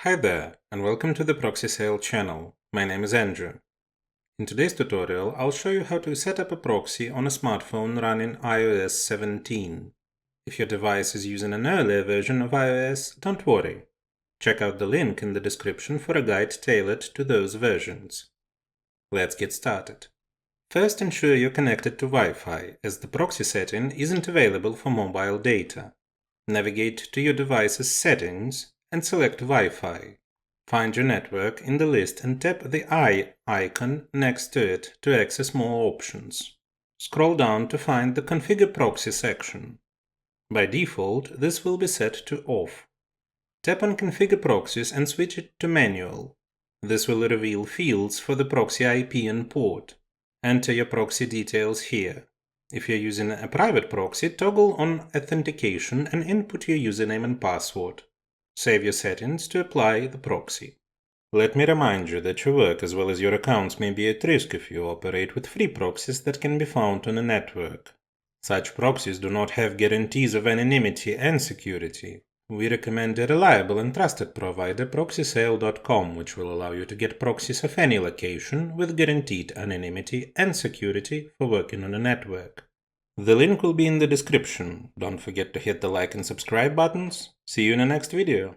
Hi there, and welcome to the Proxy Sale channel. My name is Andrew. In today's tutorial, I'll show you how to set up a proxy on a smartphone running iOS 17. If your device is using an earlier version of iOS, don't worry. Check out the link in the description for a guide tailored to those versions. Let's get started. First, ensure you're connected to Wi-Fi, as the proxy setting isn't available for mobile data. Navigate to your device's settings and select Wi-Fi. Find your network in the list and tap the eye icon next to it to access more options. Scroll down to find the Configure Proxy section. By default, this will be set to off. Tap on Configure Proxies and switch it to Manual. This will reveal fields for the proxy IP and port. Enter your proxy details here. If you're using a private proxy, toggle on Authentication and input your username and password. Save your settings to apply the proxy. Let me remind you that your work as well as your accounts may be at risk if you operate with free proxies that can be found on a network. Such proxies do not have guarantees of anonymity and security. We recommend a reliable and trusted provider, ProxySale.com, which will allow you to get proxies of any location with guaranteed anonymity and security for working on a network. The link will be in the description. Don't forget to hit the like and subscribe buttons. See you in the next video.